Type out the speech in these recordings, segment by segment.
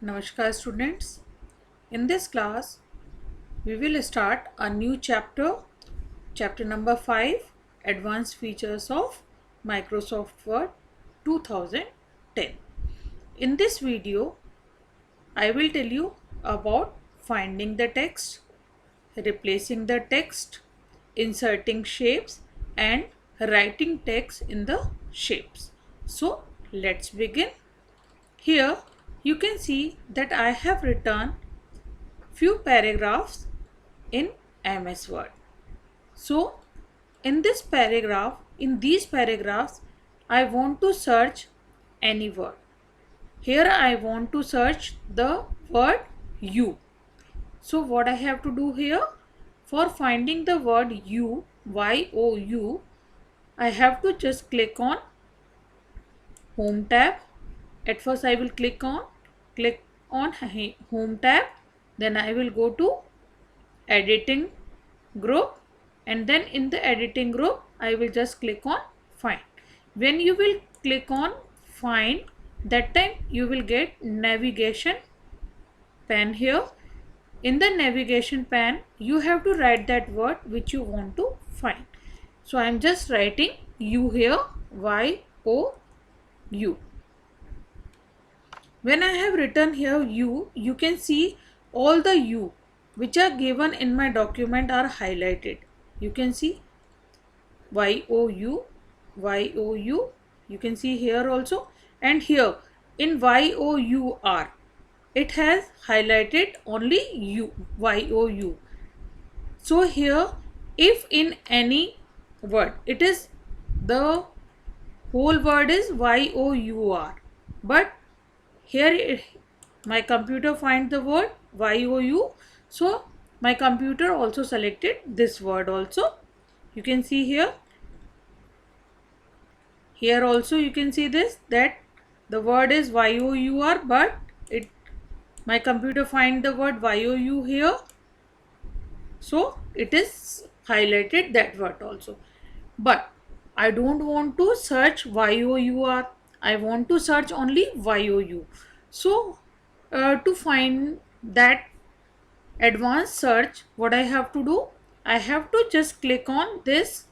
Namaskar students. In this class, we will start a new chapter number 5, Advanced Features of Microsoft Word 2010. In this video, I will tell you about finding the text, replacing the text, inserting shapes and writing text in the shapes. So, let's begin. Here, you can see that I have written few paragraphs in MS Word. So, in these paragraphs, I want to search any word. Here I want to search the word you. So, what I have to do here? For finding the word you, Y-O-U, I have to just click on Home tab. At first I will click on Home tab. Then I will go to Editing group, and then in the editing group I will just click on find. When you will click on find, that time you will get navigation pane. Here in the navigation pane you have to write that word which you want to find. So I am just writing you here, Y-O-U. When I have written here you can see all the U which are given in my document are highlighted. You can see Y-O-U, Y-O-U. You can see here also, and here in Y-O-U-R it has highlighted only U, Y-O-U. So here if in any word it is the whole word is Y-O-U-R, but here my computer find the word Y-O-U, so my computer also selected this word also. You can see here also you can see this, that the word is Y-O-U-R, but my computer find the word Y-O-U here, so it is highlighted that word also. But I don't want to search Y-O-U-R, I want to search only Y-O-U. So to find that advanced search, what I have to do? I have to just click on this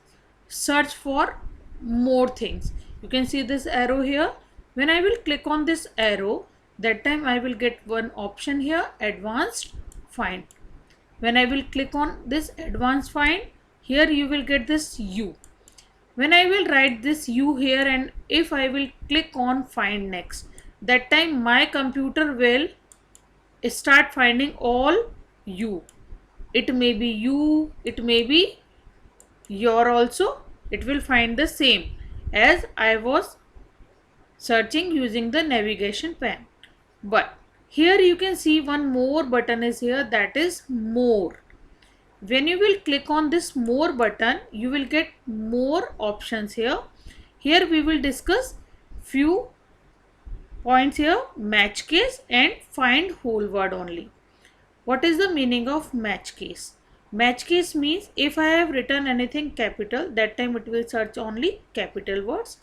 search for more things. You can see this arrow here. When I will click on this arrow, that time I will get one option here, advanced find. When I will click on this advanced find, here you will get this U. When I will write this U here, and if I will click on find next, that time my computer will start finding all U. It may be you, it may be your also. It will find the same as I was searching using the navigation pane. But here you can see one more button is here, that is more. When you will click on this more button, you will get more options here. Here we will discuss few points here, match case and find whole word only. What is the meaning of match case? Match case means if I have written anything capital, that time it will search only capital words.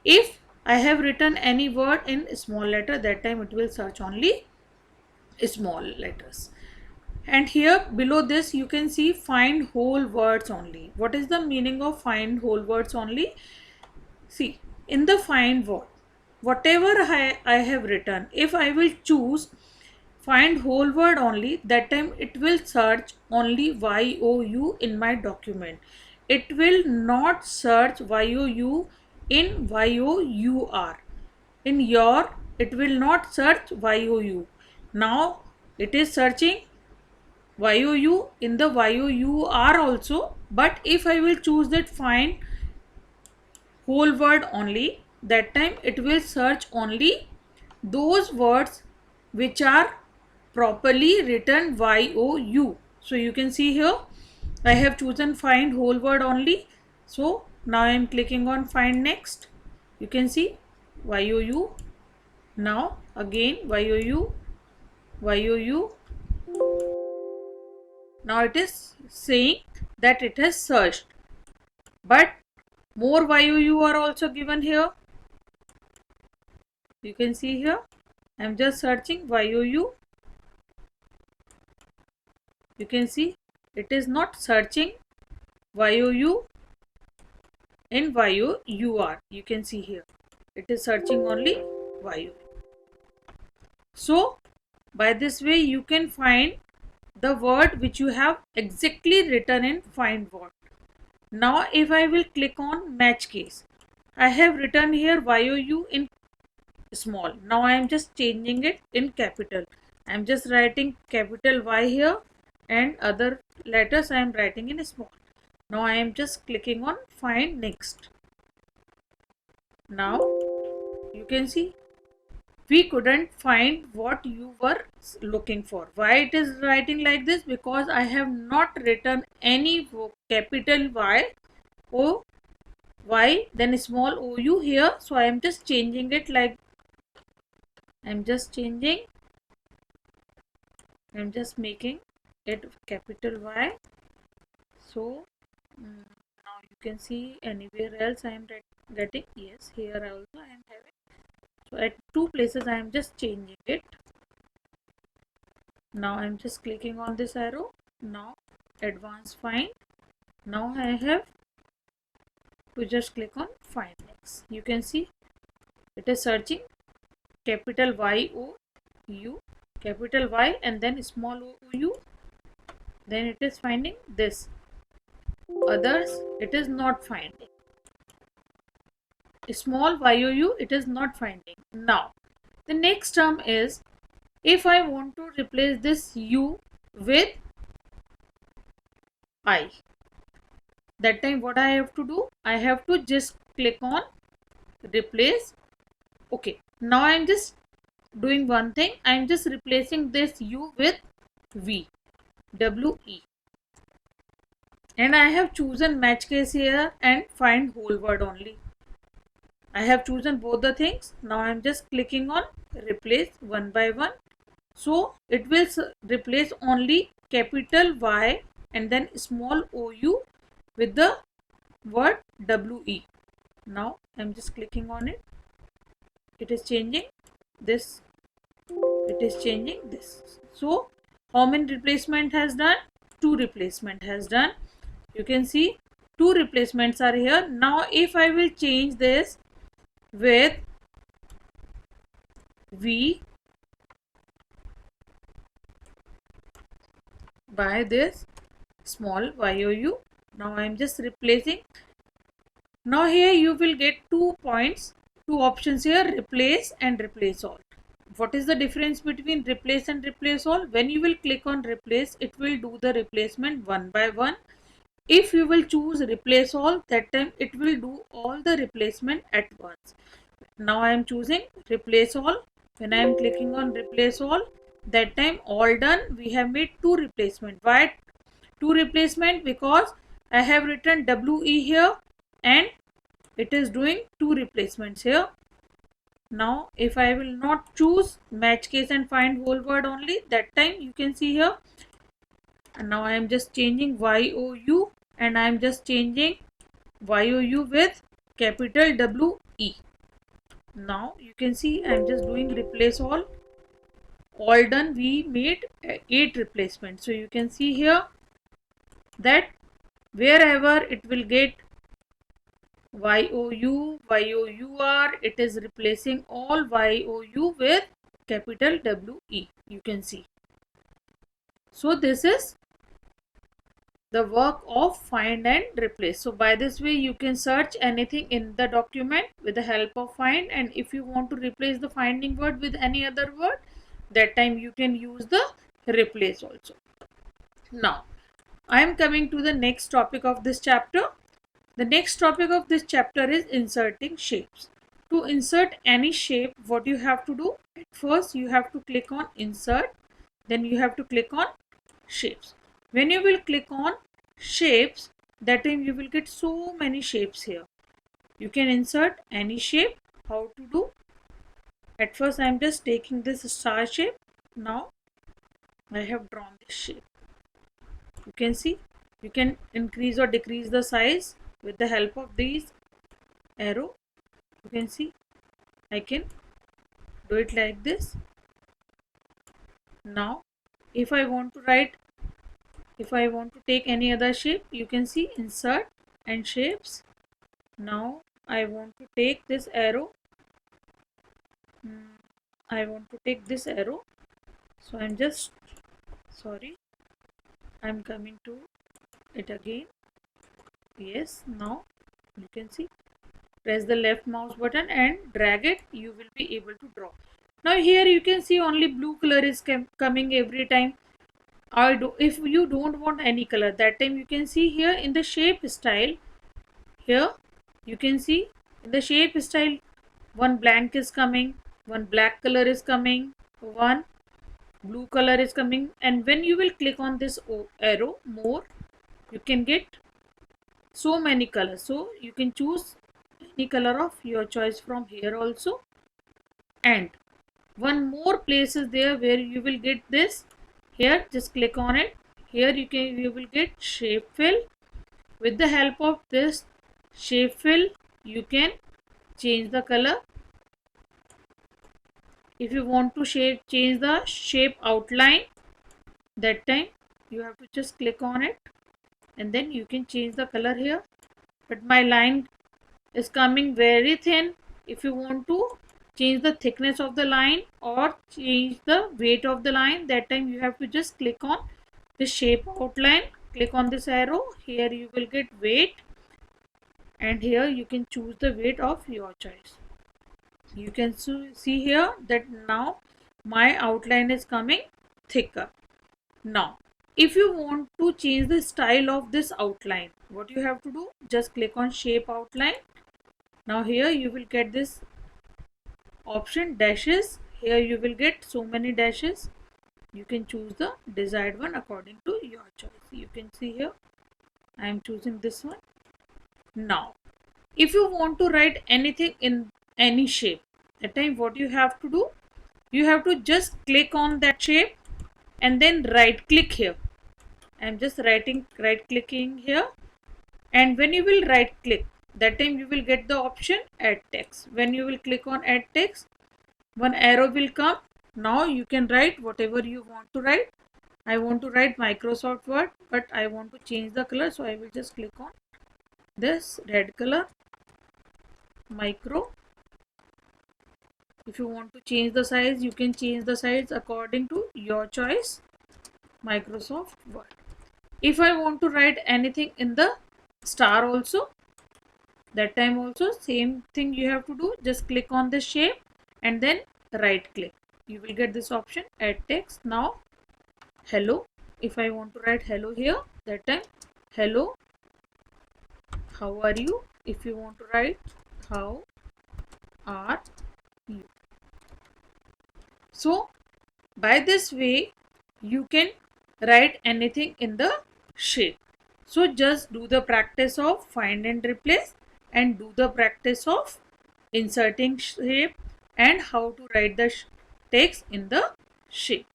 If I have written any word in small letter, that time it will search only small letters. And here below this you can see find whole words only. What is the meaning of find whole words only? See, in the find word, whatever I have written, if I will choose find whole word only, that time it will search only Y-O-U in my document. It will not search Y-O-U in Y-O-U-R. In your, it will not search Y-O-U. Now it is searching Y-O-U in the Y-O-U-R also, but if I will choose that find whole word only, that time it will search only those words which are properly written Y-O-U. So you can see here I have chosen find whole word only. So now I am clicking on find next. You can see Y-O-U. Now again Y-O-U, Y-O-U. Now it is saying that it has searched, but more Y-O-U are also given here. You can see here I'm just searching YOU. You can see it is not searching YOU in YOUR. You can see here it is searching only YOU. So by this way you can find the word which you have exactly written in find word. Now if I will click on match case, I have written here YOU in small. Now I am just changing it in capital. I am just writing capital Y here and other letters I am writing in small. Now I am just clicking on find next. Now you can see we couldn't find what you were looking for. Why it is writing like this? Because I have not written any capital Y O Y then small OU here. So I am just changing it like I'm just making it capital Y. So now you can see anywhere else I am getting, yes, here also I am having. So at two places I am just changing it. Now I am just clicking on this arrow. Now advanced find. Now I have to just click on find next. You can see it is searching capital YOU, capital Y and then small OU. Then it is finding this. Others it is not finding. Small YOU it is not finding. Now the next term is, if I want to replace this U with I, that time what I have to do? I have to just click on replace. Okay, now I am just doing one thing. I am just replacing this U with V, WE, and I have chosen match case here and find whole word only. I have chosen both the things. Now I am just clicking on replace one by one. So it will replace only capital Y and then small OU with the word WE. Now I am just clicking on it. It is changing this. It is changing this. So how many replacement has done? 2 replacement has done. You can see 2 replacements are here. Now if I will change this with V by this small YOU. Now I am just replacing. Now here you will get 2 points, 2 options here, replace and replace all. What is the difference between replace and replace all? When you will click on replace, it will do the replacement one by one. If you will choose replace all, that time it will do all the replacement at once. Now I am choosing replace all. When I am clicking on replace all, that time all done. We have made 2 replacement. Why 2 replacement? Because I have written WE here and it is doing 2 replacements here. Now if I will not choose match case and find whole word only, that time you can see here. And now I am just changing YOU and I am just changing YOU with capital WE. Now you can see I am just doing replace all. All done. We made 8 replacements. So you can see here that wherever it will get YOU, YOUR, it is replacing all YOU with capital WE. You can see. So this is the work of find and replace. So by this way you can search anything in the document with the help of find, and if you want to replace the finding word with any other word, that time you can use the replace also. Now I am coming to the next topic of this chapter. The next topic of this chapter is inserting shapes. To insert any shape, what you have to do? At first you have to click on insert, then you have to click on shapes. When you will click on shapes, that time you will get so many shapes here. You can insert any shape. How to do? At first I am just taking this star shape. Now I have drawn this shape. You can see you can increase or decrease the size with the help of these arrow. You can see I can do it like this. Now if I want to take any other shape, you can see insert and shapes. Now I want to take this arrow. I want to take this arrow, so I'm coming to it again. Yes, now you can see, press the left mouse button and drag it, you will be able to draw. Now here you can see only blue color is coming every time. If you don't want any color, that time you can see here in the shape style. Here you can see in the shape style, one blank is coming, one black color is coming, one blue color is coming, and when you will click on this arrow more, you can get so many colors. So you can choose any color of your choice from here also. And one more place is there where you will get this. Here just click on it. Here you will get shape fill. With the help of this shape fill, you can change the color. If you want to change the shape outline, that time you have to just click on it and then you can change the color here. But my line is coming very thin. If you want to change the thickness of the line or change the weight of the line, that time you have to just click on the shape outline, click on this arrow. Here you will get weight, and here you can choose the weight of your choice. You can see here that now my outline is coming thicker. Now if you want to change the style of this outline, what you have to do, just click on shape outline. Now here you will get this option dashes. Here you will get so many dashes. You can choose the desired one according to your choice. You can see here I am choosing this one. Now if you want to write anything in any shape, that time what you have to do, you have to just click on that shape and then right click here. I am just right clicking here, and when you will right click, that time you will get the option add text. When you will click on add text, one arrow will come. Now you can write whatever you want to write. I want to write Microsoft Word, but I want to change the color, so I will just click on this red color, micro. If you want to change the size, you can change the size according to your choice, Microsoft Word. If I want to write anything in the star also, that time also same thing you have to do. Just click on the shape and then right click. You will get this option add text. Now hello, if I want to write hello here, that time hello, how are you? If you want to write how are you. So by this way you can write anything in the shape. So just do the practice of find and replace, and do the practice of inserting shape and how to write the text in the shape.